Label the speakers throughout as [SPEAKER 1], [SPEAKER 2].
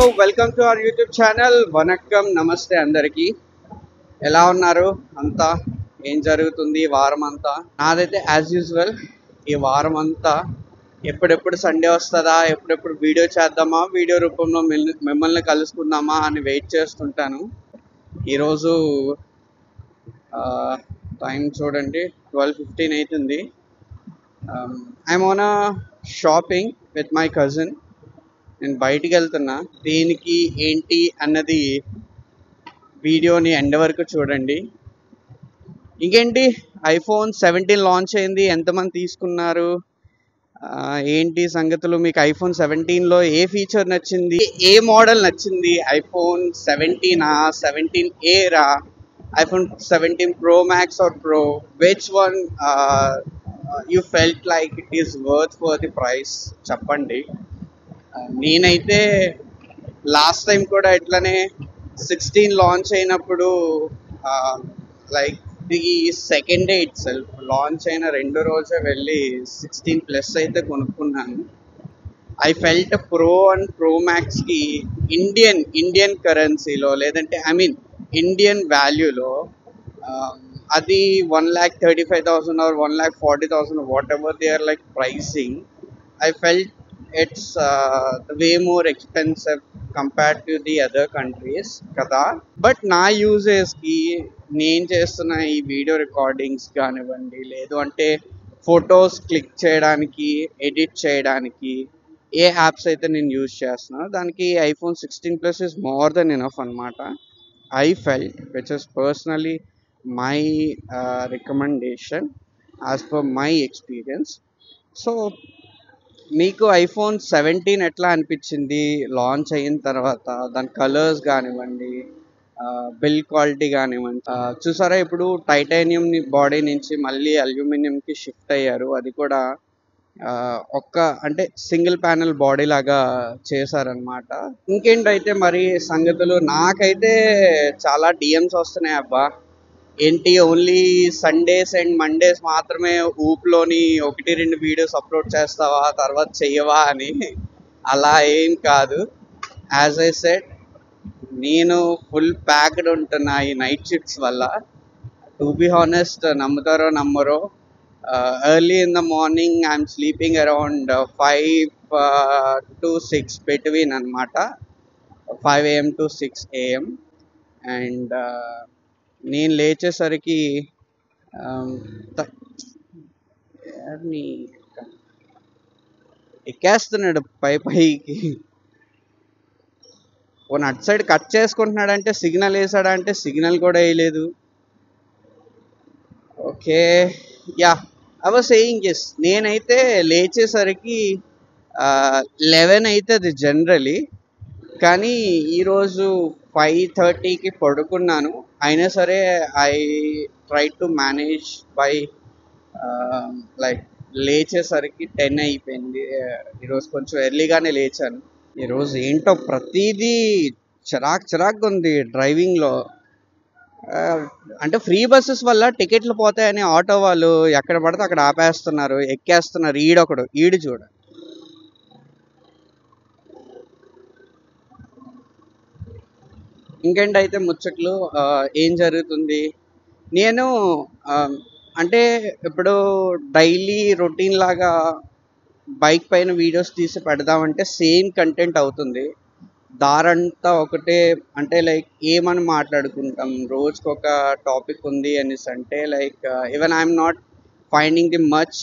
[SPEAKER 1] Welcome to our YouTube channel. Vanakkam, నమస్తే అందరికీ. ఎలా ఉన్నారు అంతా? ఏం జరుగుతుంది ఈ వారం అంతా? నాదైతే యాజ్ యూజువల్ ఈ వారం అంతా ఎప్పుడెప్పుడు సండే వస్తుందా, ఎప్పుడెప్పుడు వీడియో చేద్దామా, వీడియో రూపంలో మిమ్మల్ని కలుసుకుందామా అని వెయిట్ చేస్తుంటాను. ఈరోజు టైం చూడండి, 12:15 అవుతుంది. I'm on shopping with my cousin. నేను బయటికి వెళ్తున్నా. దేనికి ఏంటి అన్నది వీడియోని ఎండ్ వరకు చూడండి. ఇంకేంటి, ఐఫోన్ 17 లాంచ్ అయింది. ఎంతమంది తీసుకున్నారు, ఏంటి సంగతులు? మీకు ఐఫోన్ 17లో ఏ ఫీచర్ నచ్చింది, ఏ మోడల్ నచ్చింది? ఐఫోన్ 17 17A రా, iPhone 17 Pro Max or Pro? Which one you felt like it is worth for the price? చెప్పండి. నేనైతే లాస్ట్ టైం కూడా ఇట్లానే 16 లాంచ్ అయినప్పుడు లైక్ ఈ second day itself, launch అయిన 2 రోజే వెళ్ళి 16+ అయితే కొనుక్కున్నాను. I felt pro and pro మ్యాక్స్కి ఇండియన్ కరెన్సీలో, లేదంటే ఇండియన్ వాల్యూలో అది 1,35,000 or 1,40,000, whatever they are like pricing. I felt it's way more expensive compared to the other countries కదా. బట్ నా యూజెస్కి, నేను చేస్తున్న ఈ వీడియో రికార్డింగ్స్ కానివ్వండి, లేదు అంటే ఫొటోస్ క్లిక్ చేయడానికి, ఎడిట్ చేయడానికి ఏ యాప్స్ అయితే నేను యూజ్ చేస్తున్నానో దానికి iPhone 16+ is more than enough అనమాట. I felt which is personally my recommendation as per my experience. So మీకు ఐఫోన్ 17 ఎట్లా అనిపించింది లాంచ్ అయిన తర్వాత? దాని కలర్స్ కానివ్వండి, బిల్డ్ క్వాలిటీ కానివ్వండి. చూసారా, ఇప్పుడు టైటానియం బాడీ నుంచి మళ్ళీ అల్యూమినియంకి షిఫ్ట్ అయ్యారు. అది కూడా అంటే సింగిల్ ప్యానెల్ బాడీ లాగా చేశారనమాట. ఇంకేంటైతే మరి సంగతులు? నాకైతే చాలా డిఎమ్స్ వస్తున్నాయి. అబ్బా ఏంటి, ఓన్లీ సండేస్ అండ్ మండేస్ మాత్రమే ఊప్లోని 1-2 వీడియోస్ అప్లోడ్ చేస్తావా, తర్వాత చెయ్యవా అని. అలా ఏం కాదు. యాజ్ ఐ సెడ్, నేను ఫుల్ ప్యాక్డ్ ఉంటున్నా ఈ నైట్ షిఫ్ట్స్ వల్ల. టు బి హానెస్ట్, నమ్ముతారో నమ్మరో, early in the morning I'm sleeping around 5 to 6 between అనమాట. 5 AM to 6 AM. అండ్ నేను లేచేసరికి ఎక్కేస్తున్నాడు పైకి. ఓ అటు సైడ్ కట్ చేసుకుంటున్నాడంటే, సిగ్నల్ వేసాడంటే సిగ్నల్ కూడా వేయలేదు. Okay, yeah, I was saying yes. నేనైతే లేచేసరికి 11 అవుతుంది జనరలీ, కానీ ఈరోజు 5:30కి పడుకున్నాను. అయినా సరే I try to manage by like లేచేసరికి 10 అయిపోయింది. ఈరోజు కొంచెం ఎర్లీగానే లేచాను. ఈరోజు ఏంటో ప్రతిదీ చిరాక్గా ఉంది డ్రైవింగ్లో. అంటే ఫ్రీ బస్సెస్ వల్ల టికెట్లు పోతాయని ఆటో వాళ్ళు ఎక్కడ పడితే అక్కడ ఆపేస్తున్నారు, ఎక్కేస్తున్నారు. ఈడు చూడ. ఇంకేంటైతే ముచ్చట్లు, ఏం జరుగుతుంది? నేను అంటే ఇప్పుడు డైలీ రొటీన్ లాగా బైక్ పైన వీడియోస్ తీసి పెడదామంటే సేమ్ కంటెంట్ అవుతుంది. దారంతా ఒకటే. అంటే లైక్ ఏమని మాట్లాడుకుంటాం, రోజుకి ఒక టాపిక్ ఉంది అనేసి అంటే like even I'm not finding the much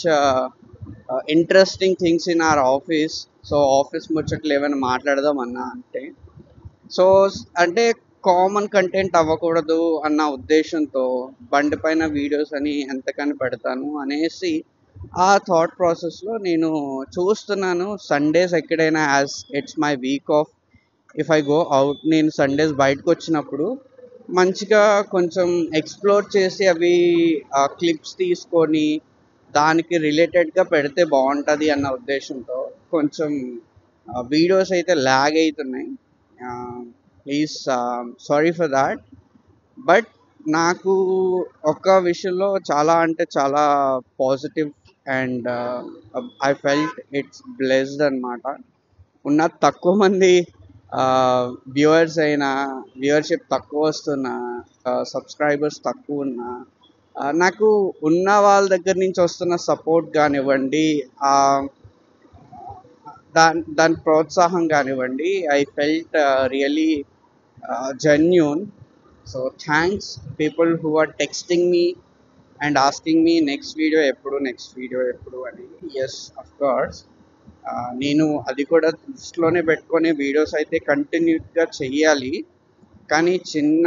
[SPEAKER 1] interesting things in our office. So office ముచ్చట్లు ఏమైనా మాట్లాడదాం అన్నా అంటే, సో అంటే కామన్ కంటెంట్ అవ్వకూడదు అన్న ఉద్దేశంతో బండి పైన వీడియోస్ అని ఎంతకని పెడతాను అనేసి ఆ థాట్ ప్రాసెస్లో నేను చూస్తున్నాను. సండేస్ ఎక్కడైనా, as it's my week off, if I go out, నేను సండేస్ బయటకు వచ్చినప్పుడు మంచిగా కొంచెం ఎక్స్ప్లోర్ చేసి అవి క్లిప్స్ తీసుకొని దానికి రిలేటెడ్గా పెడితే బాగుంటుంది అన్న ఉద్దేశంతో కొంచెం వీడియోస్ అయితే ల్యాగ్ అవుతున్నాయి. Please sorry for that. But నాకు ఒక విషయంలో చాలా అంటే చాలా positive and I felt it's blessed అనమాట. ఉన్న తక్కువ మంది వ్యూవర్స్ అయినా, వ్యూవర్షిప్ తక్కువ వస్తున్నా, సబ్స్క్రైబర్స్ తక్కువ ఉన్నా, నాకు ఉన్న వాళ్ళ దగ్గర నుంచి వస్తున్న సపోర్ట్ కానివ్వండి, దాని ప్రోత్సాహం కానివ్వండి, I felt really genuine. So thanks people who are texting me and asking me next video ఎప్పుడు అని. ఎస్, అఫ్ కోర్స్, నేను అది కూడా దృష్టిలోనే పెట్టుకొని వీడియోస్ అయితే కంటిన్యూగా చెయ్యాలి. కానీ చిన్న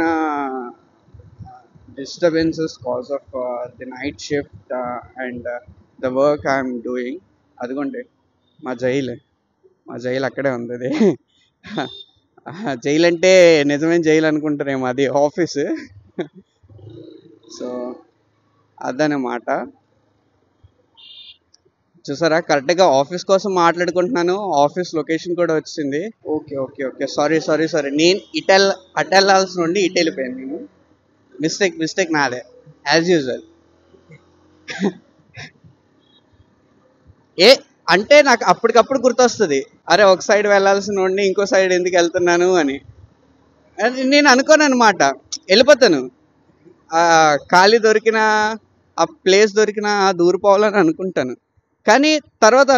[SPEAKER 1] disturbances cause of the night shift and the work I'm doing. అదిగోండి మా జైలు అక్కడే ఉంది. అది జైలు అంటే నిజమైన జైలు అనుకుంటారేమో, అది ఆఫీసు. సో అదనమాట. చూసారా, కరెక్ట్గా ఆఫీస్ కోసం మాట్లాడుకుంటున్నాను, ఆఫీస్ లొకేషన్ కూడా వచ్చింది. Okay, sorry. నేను అటు వెళ్ళాల్సి నుండి ఇటు వెళ్ళిపోయాను. నేను మిస్టేక్ నాదే, యాజ్ యూజువల్. అంటే నాకు అప్పటికప్పుడు గుర్తొస్తుంది, అరే ఒక సైడ్ వెళ్ళాల్సిన నుండి ఇంకో సైడ్ ఎందుకు వెళ్తున్నాను అని. నేను అనుకోను అనమాట, వెళ్ళిపోతాను. ఖాళీ దొరికినా, ఆ ప్లేస్ దొరికినా దూరిపోవాలని అనుకుంటాను. కానీ తర్వాత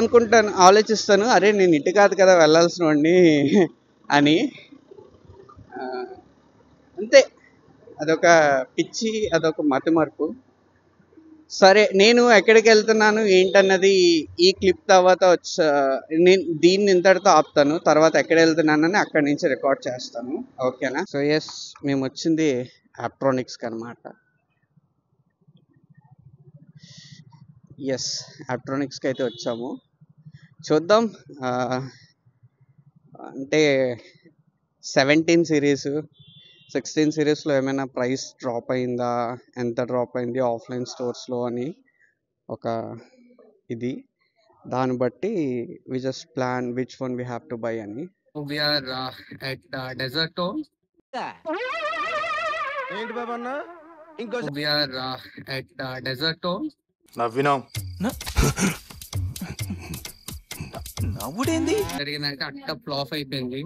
[SPEAKER 1] ఆలోచిస్తాను, అరే నేను ఇటు కాదు కదా వెళ్ళాల్సిన వాడిని అని. అంతే, అదొక పిచ్చి, అదొక మతిమరుపు. సరే, నేను ఎక్కడికి వెళ్తున్నాను ఏంటన్నది ఈ క్లిప్ తర్వాత నేను దీన్ని ఇంతటితో ఆపుతాను. తర్వాత ఎక్కడ వెళ్తున్నానని అక్కడి నుంచి రికార్డ్ చేస్తాను, ఓకేనా? సో ఎస్, మేము వచ్చింది ఆప్ట్రానిక్స్కి అనమాట. ఆప్ట్రానిక్స్కి అయితే వచ్చాము. చూద్దాం, అంటే 17 సిరీస్ 16 సిరీస్లో ఏమైనా ప్రైస్ డ్రాప్ అయిందా, ఎంత డ్రాప్ అయింది ఆఫ్లైన్ స్టోర్స్లో అని ఒక ఇది, దాన్ని బట్టి we just plan which one we have to buy అని.
[SPEAKER 2] We are at Desert Home.
[SPEAKER 3] ఏంటి బాబు అన్న ఇంకో
[SPEAKER 2] We are at Desert Home.
[SPEAKER 3] నవ్వినాం నవ్వుడేంది
[SPEAKER 2] జరిగిందంటే అట్ట ఫ్లాప్ అయిపోయింది.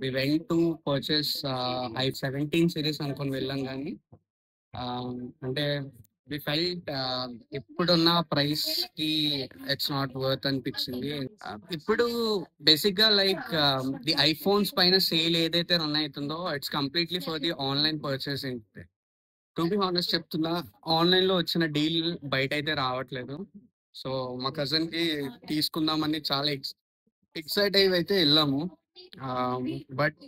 [SPEAKER 2] We went to purchase i17 series అనుకొని వెళ్ళాం, కానీ అంటే వి ఫెల్ట్ ఇప్పుడున్న ప్రైస్ కి ఇట్స్ నాట్ వర్త్ అనిపించింది. ఇప్పుడు బేసిక్ గా లైక్ ది ఐఫోన్స్ పైన సేల్ ఏదైతే రన్ అవుతుందో it's completely for the online purchasing. To be honest చెప్తున్నా, ఆన్లైన్ లో వచ్చిన డీల్ బయట అయితే రావట్లేదు. సో మా కజిన్ కి తీసుకుందామని చాలా ఎక్సైట్ అయ్యి అయితే వెళ్ళాము. But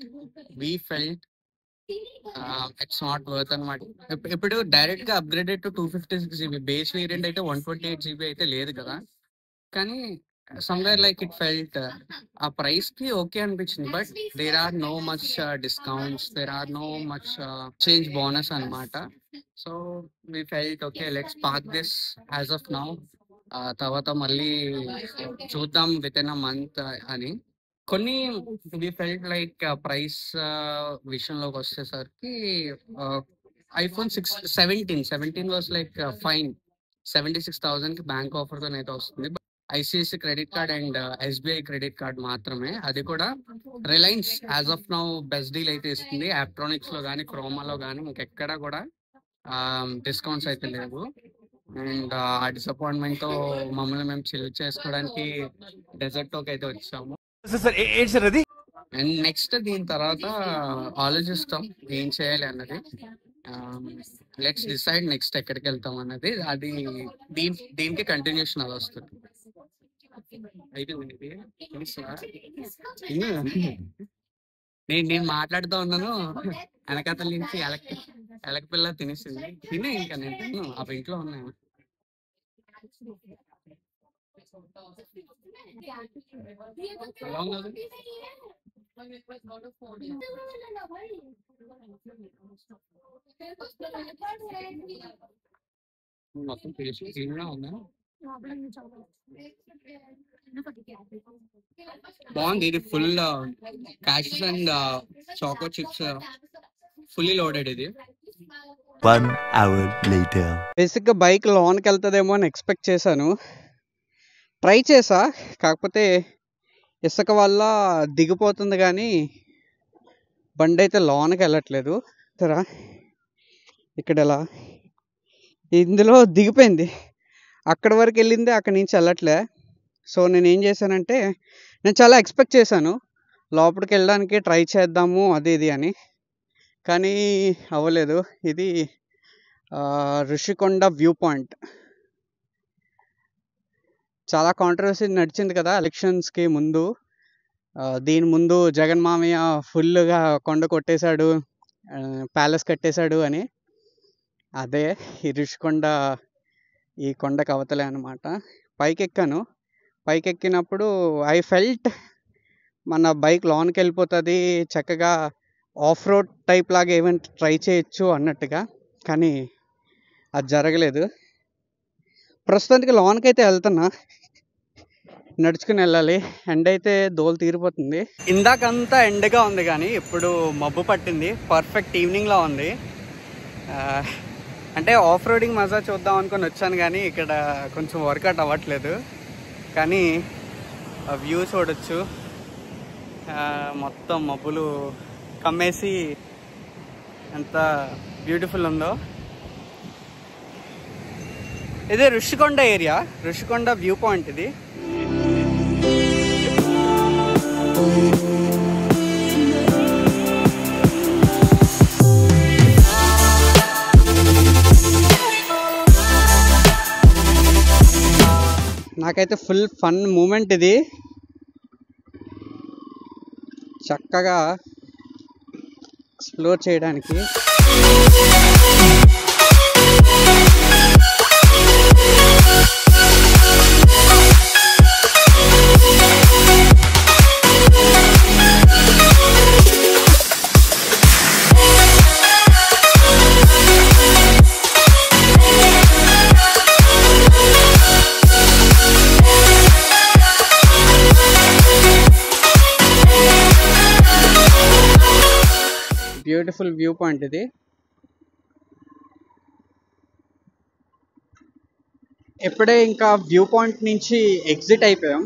[SPEAKER 2] we felt it's not worth అనమాట. ఇప్పుడు డైరెక్ట్ గా upgraded to 256 GB, base variant అయితే 128 GB అయితే లేదు కదా. కానీ సమ్వేర్ లైక్ ఇట్ ఫెల్ట్ ఆ ప్రైస్ కి ఓకే అనిపించింది. But there are no much discounts, there are no much change bonus అనమాట. So we felt okay, let's park this as of now. తర్వాత మళ్ళీ చూద్దాం విత్ ఇన్ అ మంత్ అని. కొన్ని we felt like price విషయంలోకి వచ్చేసరికి iPhone 17 was like fine, 76,000 కి bank offer తో అయితే వస్తుంది. ICICI credit card and SBI credit card మాత్రమే, అది కూడా Reliance as of now best deal అయితే ఇస్తుంది. ఆప్ట్రానిక్స్ లో కానీ, క్రోమాలో కానీ ఇంకెక్కడా కూడా డిస్కౌంట్స్ అయితే లేవు. అండ్ ఆ డిసప్పాయింట్మెంట్ తో మమ్మల్ని మేము చిల్ చేసుకోవడానికి డెజర్ట్ కి అయితే వచ్చాము. అండ్ నెక్స్ట్ దీని తర్వాత ఆలోచిస్తాం ఏం చేయాలి అన్నది. లెట్స్ డిసైడ్ నెక్స్ట్ ఎక్కడికి వెళ్తాం అన్నది. అది దీనికి కంటిన్యూషన్ అది వస్తుంది. అయిపోయింది నేను మాట్లాడుతూ ఉన్నాను, వెనకతల నుంచి ఎలక పిల్ల తినేసింది. తినే ఇంకా నేను తిన్నాను, ఆ ఇంట్లో ఉన్నాను. మొత్తం పేస్ట్ క్లీన్గా ఉందా? బాగుంది. ఇది full cashews and choco chips fully loaded. ఇది
[SPEAKER 4] 1 hour later.
[SPEAKER 1] బేసిక్గా బైక్ లోన్కి వెళ్తుందేమో అని ఎక్స్పెక్ట్ చేశాను, ట్రై చేసా. కాకపోతే ఇసుక వల్ల దిగిపోతుంది, కానీ బండి అయితే లోనకి వెళ్ళట్లేదు. తరా ఇక్కడ ఎలా ఇందులో దిగిపోయింది, అక్కడి వరకు వెళ్ళింది, అక్కడి నుంచి వెళ్ళట్లే. సో నేను ఏం చేశానంటే, నేను చాలా ఎక్స్పెక్ట్ చేశాను లోపలికి వెళ్ళడానికి ట్రై చేద్దాము అది ఇది అని, కానీ అవ్వలేదు. ఇది ఋషికొండ వ్యూ పాయింట్. చాలా కాంట్రవర్సీ నడిచింది కదా ఎలక్షన్స్కి ముందు. దీని ముందు జగన్ మామయ్య ఫుల్గా కొండ కొట్టేశాడు, ప్యాలెస్ కట్టేశాడు అని. అదే ఈ ఋషికొండ, ఈ కొండకు అవతలే అనమాట. పైకెక్కాను. పైకెక్కినప్పుడు ఐ ఫెల్ట్ మన బైక్ లోన్కి వెళ్ళిపోతుంది, చక్కగా ఆఫ్ రోడ్ టైప్ లాగా ఏమైనా ట్రై చేయొచ్చు అన్నట్టుగా, కానీ అది జరగలేదు. ప్రస్తుతానికి లోన్కి అయితే వెళ్తున్నా, నడుచుకుని వెళ్ళాలి. ఎండ అయితే దోలు తీరిపోతుంది. ఇందాకంతా ఎండగా ఉంది కానీ ఇప్పుడు మబ్బు పట్టింది, పర్ఫెక్ట్ ఈవినింగ్లో ఉంది. అంటే ఆఫ్ రోడింగ్ మజా చూద్దాం అనుకుని వచ్చాను, కానీ ఇక్కడ కొంచెం వర్కౌట్ అవ్వట్లేదు. కానీ వ్యూ చూడొచ్చు, మొత్తం మబ్బులు కమ్మేసి ఎంత బ్యూటిఫుల్ ఉందో. ఇదే Rushikonda area, Rushikonda view point ఇది. నాకైతే ఫుల్ ఫన్ మూమెంట్ ఇది. చక్కగా ఎక్స్ప్లోర్ చేయడానికి. బ్యూటిఫుల్ వ్యూ పాయింట్ ఇది. ఎప్పుడే ఇంకా వ్యూ పాయింట్ నుంచి ఎగ్జిట్ అయిపోయాం.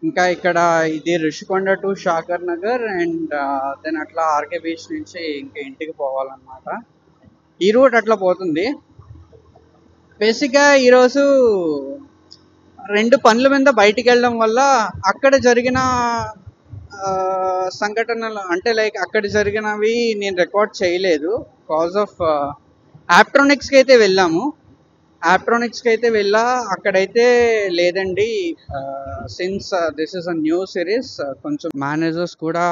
[SPEAKER 1] ఇంకా ఇక్కడ ఇది Rushikonda to Sagar Nagar and then అట్లా ఆర్కే బీచ్ నుంచి ఇంకా ఇంటికి పోవాలన్నమాట. ఈ రూట్ అట్లా పోతుంది. బేసిక్గా ఈరోజు 2 పనుల మీద బయటికి వెళ్ళడం వల్ల అక్కడ జరిగిన సంఘటనలు, అంటే లైక్ అక్కడ జరిగినవి నేను రికార్డ్ చేయలేదు. కాజ్ ఆఫ్ ఆప్ట్రానిక్స్కి అయితే వెళ్ళాము. ఆప్ట్రానిక్స్కి అయితే వెళ్ళా, అక్కడైతే లేదండి, since this is a new series, కొంచెం మేనేజర్స్ కూడా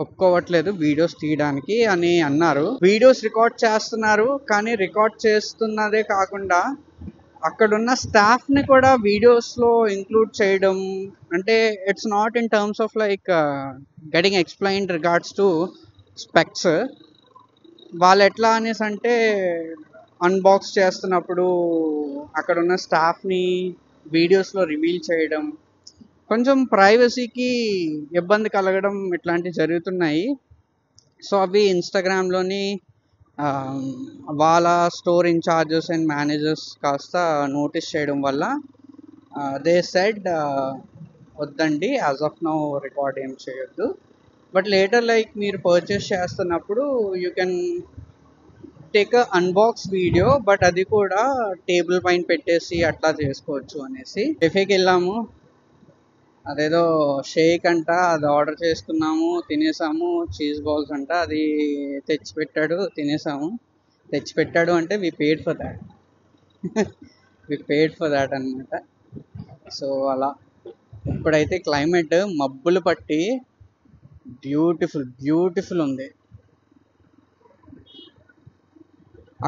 [SPEAKER 1] ఒప్పుకోవట్లేదు వీడియోస్ తీయడానికి అని అన్నారు. వీడియోస్ రికార్డ్ చేస్తున్నారు, కానీ రికార్డ్ చేస్తున్నదే కాకుండా అక్కడున్న స్టాఫ్ని కూడా వీడియోస్లో ఇంక్లూడ్ చేయడం, అంటే it's not in terms of like getting explained regards to specs. వాళ్ళు ఎట్లా అనేసి అంటే అన్బాక్స్ చేస్తున్నప్పుడు అక్కడున్న స్టాఫ్ని వీడియోస్లో రివీల్ చేయడం, కొంచెం ప్రైవసీకి ఇబ్బంది కలగడం, ఇట్లాంటివి జరుగుతున్నాయి. సో అవి ఇన్స్టాగ్రామ్లోని వాళ్ళ స్టోర్ ఇన్ఛార్జెస్ అండ్ మేనేజర్స్ కాస్త నోటీస్ చేయడం వల్ల దే సెడ్ వద్దండి, యాజ్ ఆఫ్ నౌ రికార్డ్ ఏం చేయొద్దు, బట్ లేటర్ లైక్ మీరు పర్చేస్ చేస్తున్నప్పుడు you can take unbox video, but అది కూడా టేబుల్ పైన పెట్టేసి అట్లా చేసుకోవచ్చు అనేసి. కెఫేకి వెళ్ళాము, అదేదో షేక్ అంట, అది ఆర్డర్ చేసుకున్నాము, తినేసాము. చీజ్ బాల్స్ అంట, అది తెచ్చిపెట్టాడు, తినేసాము. తెచ్చిపెట్టాడు అంటే వి పేడ్ ఫర్ దాట్ అనమాట. సో అలా ఇప్పుడైతే క్లైమేట్ మబ్బులు పట్టి బ్యూటిఫుల్ ఉంది.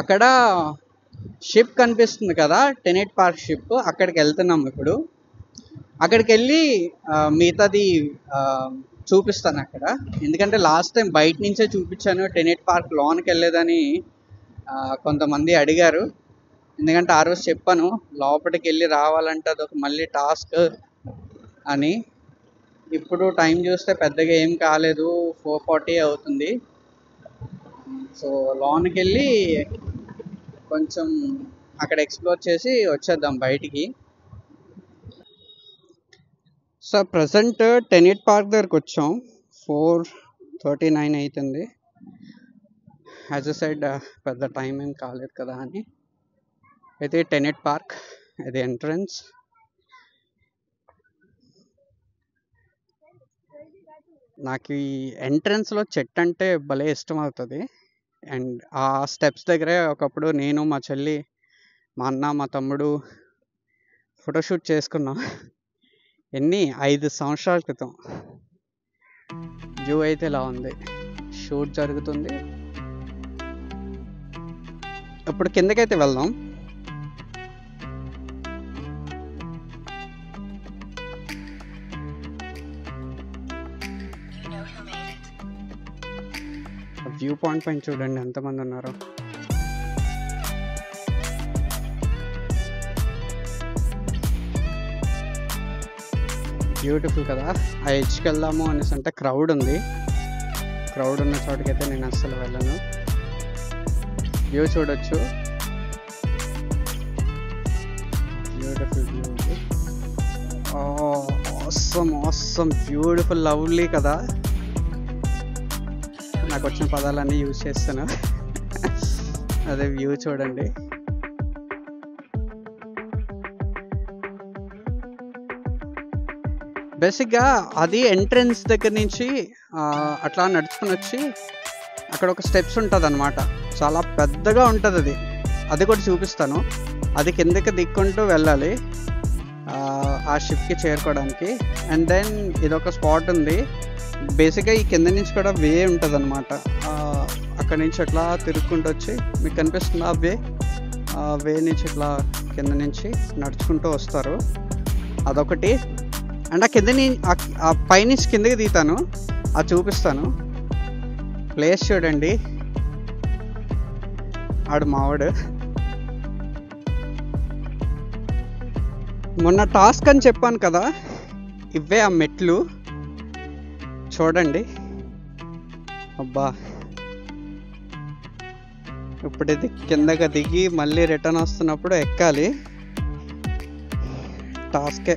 [SPEAKER 1] అక్కడ షిప్ కనిపిస్తుంది కదా, టెనెట్ పార్క్ షిప్, అక్కడికి వెళ్తున్నాం ఇప్పుడు. అక్కడికి వెళ్ళి మిగతాది చూపిస్తాను అక్కడ. ఎందుకంటే లాస్ట్ టైం బయట నుంచే చూపించాను, టెనెట్ పార్క్ లోనికి వెళ్ళేదని కొంతమంది అడిగారు. ఎందుకంటే ఆ రోజు చెప్పాను లోపలికి వెళ్ళి రావాలంటే అదొక మళ్ళీ టాస్క్ అని. ఇప్పుడు టైం చూస్తే పెద్దగా ఏం కాలేదు, 4:40 అవుతుంది. సో లోనికి వెళ్ళి కొంచెం అక్కడ ఎక్స్ప్లోర్ చేసి వచ్చేద్దాం బయటికి. సో ప్రజెంట్ టెనెట్ పార్క్ దగ్గరకు వచ్చాం. 39 అవుతుంది. యాజ్ అ సైడ్ పెద్ద టైం ఏం కాలేదు కదా అని. అయితే టెనెట్ పార్క్, ఇది ఎంట్రన్స్. నాకు ఈ ఎంట్రన్స్లో చెట్టు అంటే భలే ఇష్టం అవుతుంది. అండ్ ఆ స్టెప్స్ దగ్గరే ఒకప్పుడు నేను, మా చెల్లి, మా అన్న, మా తమ్ముడు ఫోటోషూట్ చేసుకున్నాం. 5 సంవత్సరాల క్రితం. వ్యూ అయితే ఇలా ఉంది. షూట్ జరుగుతుంది. ఇప్పుడు కిందకైతే వెళ్దాం. వ్యూ పాయింట్ పైన చూడండి ఎంతమంది ఉన్నారో. బ్యూటిఫుల్ కదా. ఆ ఎడ్జ్కి వెళ్దాము అనేసి అంటే క్రౌడ్ ఉంది. క్రౌడ్ ఉన్న చోటుకైతే నేను అస్సలు వెళ్ళను. వ్యూ చూడొచ్చు. Beautiful view. Awesome beautiful lovely కదా. నాకు వచ్చిన పదాలన్నీ యూజ్ చేస్తాను. అదే వ్యూ చూడండి. బేసిక్గా అది ఎంట్రన్స్ దగ్గర నుంచి అట్లా నడుచుకుని వచ్చి అక్కడ ఒక స్టెప్స్ ఉంటుంది అనమాట. చాలా పెద్దగా ఉంటుంది అది. అది కూడా చూపిస్తాను. అది కిందకి దిక్కుంటూ వెళ్ళాలి ఆ షిప్కి చేరుకోవడానికి. అండ్ దెన్ ఇదొక స్పాట్ ఉంది. బేసిక్గా ఈ కింద నుంచి కూడా వే ఉంటుంది అనమాట. అక్కడి నుంచి అట్లా తిరుక్కుంటూ వచ్చి మీకు కనిపిస్తుంది ఆ వే నుంచి ఇట్లా కింద నుంచి నడుచుకుంటూ వస్తారు. అదొకటి. అండ్ ఆ కింద ఆ పైనుంచి కిందకి దిగుతాను, అది చూపిస్తాను. ప్లేస్ చూడండి. ఆడు మావాడు. మొన్న టాస్క్ అని చెప్పాను కదా, ఇవే ఆ మెట్లు చూడండి. అబ్బా, ఇప్పుడు ఇది కిందకి దిగి మళ్ళీ రిటర్న్ వస్తున్నప్పుడు ఎక్కాలి. టాస్కే.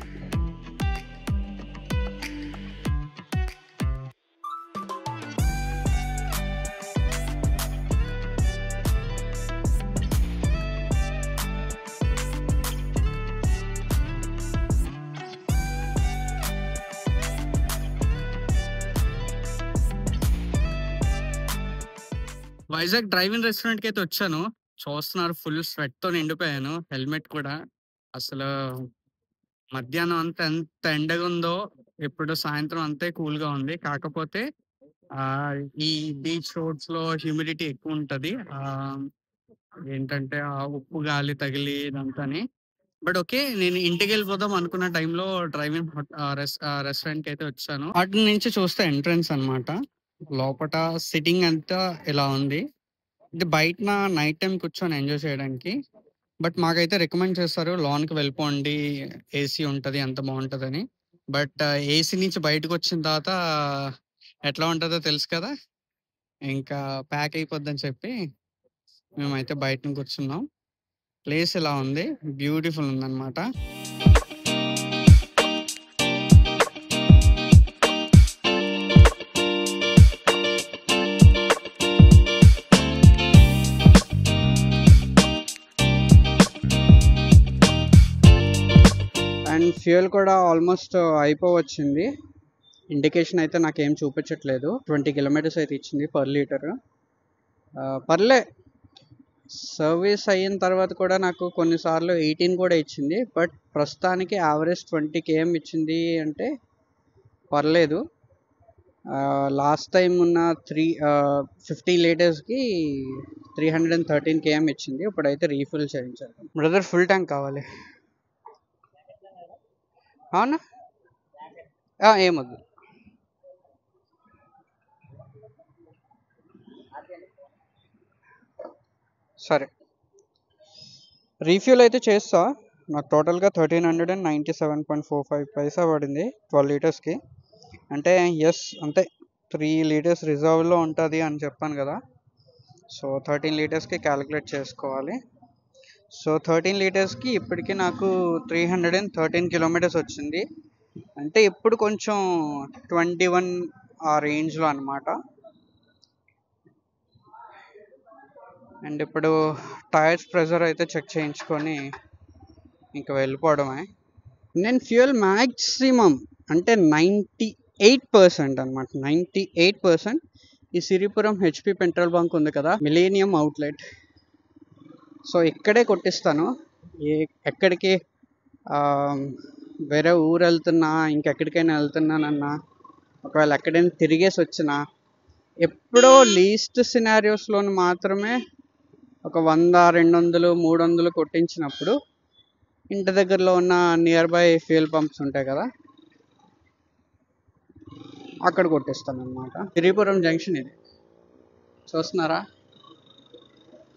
[SPEAKER 2] వైజాగ్ డ్రైవింగ్ రెస్టారెంట్కి అయితే వచ్చాను. చూస్తున్నారు, ఫుల్ స్వెట్తో నిండిపోయాను. హెల్మెట్ కూడా. అసలు మధ్యాహ్నం అంతా ఎంత ఎండగా ఉందో, ఇప్పుడు సాయంత్రం అంతే కూల్గా ఉంది. కాకపోతే ఈ బీచ్ రోడ్స్ లో హ్యూమిడిటీ ఎక్కువ ఉంటది. ఏంటంటే ఆ ఉప్పు గాలి తగిలి ఇదంతాని. బట్ ఓకే, నేను ఇంటికి వెళ్ళిపోదాం అనుకున్న టైంలో డ్రైవింగ్ రెస్టారెంట్కి అయితే వచ్చాను. అటు నుంచి చూస్తే ఎంట్రన్స్ అనమాట. లోపల సిట్టింగ్ అంతా ఇలా ఉంది. ఇది బయట నైట్ టైం కూర్చొని ఎంజాయ్ చేయడానికి. బట్ మాకైతే రికమెండ్ చేస్తారు లోన్కి వెళ్ళిపోండి, ఏసీ ఉంటుంది, అంత బాగుంటుందని. బట్ ఏసీ నుంచి బయటకు వచ్చిన తర్వాత ఎట్లా ఉంటుందో తెలుసు కదా, ఇంకా ప్యాక్ అయిపోద్దని చెప్పి మేమైతే బయట కూర్చున్నాం. ప్లేస్ ఇలా ఉంది, బ్యూటిఫుల్ ఉందన్నమాట.
[SPEAKER 1] అండ్ ఫ్యూయల్ కూడా ఆల్మోస్ట్ అయిపోవచ్చింది. ఇండికేషన్ అయితే నాకేం చూపించట్లేదు. 20 కిలోమీటర్స్ అయితే ఇచ్చింది పర్ లీటర్. పర్లే. సర్వీస్ అయిన తర్వాత కూడా నాకు కొన్నిసార్లు 18 కూడా ఇచ్చింది. బట్ ప్రస్తుతానికి యావరేజ్ 20 km ఇచ్చింది అంటే పర్లేదు. లాస్ట్ టైం ఉన్న 50 లీటర్స్కి 313 km ఇచ్చింది. ఇప్పుడైతే రీఫిల్ చేయించాలి. బ్రదర్ ఫుల్ ట్యాంక్ కావాలి. అవునా? ఏమొద్దు. సరే, రీఫ్యూల్ అయితే చేస్తా. నాకు టోటల్గా 1397.45 పైసా పడింది 12 లీటర్స్కి. అంటే ఎస్, అంతే 3 లీటర్స్ రిజర్వ్లో ఉంటుంది అని చెప్పాను కదా. సో 13 లీటర్స్కి క్యాలిక్యులేట్ చేసుకోవాలి. సో 13 లీటర్స్కి ఇప్పటికి నాకు 313 కిలోమీటర్స్ వచ్చింది. అంటే ఇప్పుడు కొంచెం 21 ఆ రేంజ్లో అనమాట. అండ్ ఇప్పుడు టైర్స్ ప్రెజర్ అయితే చెక్ చేయించుకొని ఇంకా వెళ్ళిపోవడమే. నేను ఫ్యూయల్ మ్యాక్సిమం అంటే 98% అనమాట. 98% ఈ సిరిపురం హెచ్పి పెట్రోల్ బంక్ ఉంది కదా, మిలీనియం అవుట్లెట్. సో ఇక్కడే కొట్టిస్తాను. ఎక్కడికి వేరే ఊరు వెళ్తున్నా, ఇంకెక్కడికైనా వెళ్తున్నానన్నా, ఒకవేళ ఎక్కడైనా తిరిగేసి వచ్చినా, ఎప్పుడో లీస్ట్ సినారియోస్లోని మాత్రమే ఒక 100, 200, 300 కొట్టించినప్పుడు ఇంటి దగ్గరలో ఉన్న నియర్ బై ఫ్యూయల్ పంప్స్ ఉంటాయి కదా, అక్కడ కొట్టిస్తాను అనమాట. సిరిపురం జంక్షన్ ఇది చూస్తున్నారా,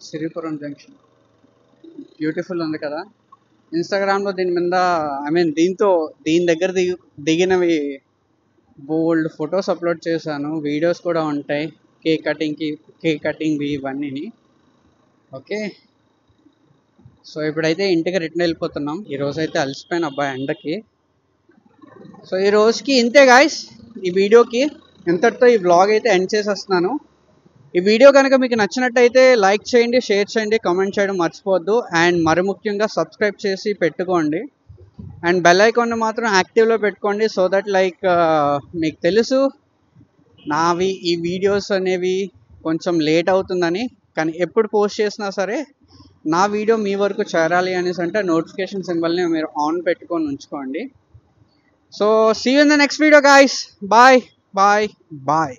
[SPEAKER 1] సిరిపురం జంక్షన్ బ్యూటిఫుల్ ఉంది కదా. ఇన్స్టాగ్రామ్లో దీని మీద దీని దగ్గర దిగినవి బోల్డ్ ఫొటోస్ అప్లోడ్ చేశాను, వీడియోస్ కూడా ఉంటాయి, కేక్ కటింగ్వి ఇవన్నీ. ఓకే, సో ఇప్పుడైతే ఇంటికి రిటర్న్ వెళ్ళిపోతున్నాం. ఈరోజైతే అలసిపోయాను అబ్బాయి ఎండకి. సో ఈ రోజుకి ఇంతే గాయస్. ఈ వీడియోకి ఇంతటితో ఈ వ్లాగ్ అయితే ఎండ్ చేసేస్తున్నాను. ఈ వీడియో కనుక మీకు నచ్చినట్టయితే లైక్ చేయండి, షేర్ చేయండి, కామెంట్ చేయడం మర్చిపోవద్దు. అండ్ మరి ముఖ్యంగా సబ్స్క్రైబ్ చేసి పెట్టుకోండి. అండ్ బెల్ ఐకాన్ని మాత్రం యాక్టివ్లో పెట్టుకోండి. సో దట్ మీకు తెలుసు ఈ వీడియోస్ అనేవి కొంచెం లేట్ అవుతుందని, కానీ ఎప్పుడు పోస్ట్ చేసినా సరే నా వీడియో మీ వరకు చేరాలి అనేసి అంటే నోటిఫికేషన్ సింబల్ని మీరు ఆన్ పెట్టుకొని ఉంచుకోండి. So see you in the next video guys. Bye bye bye.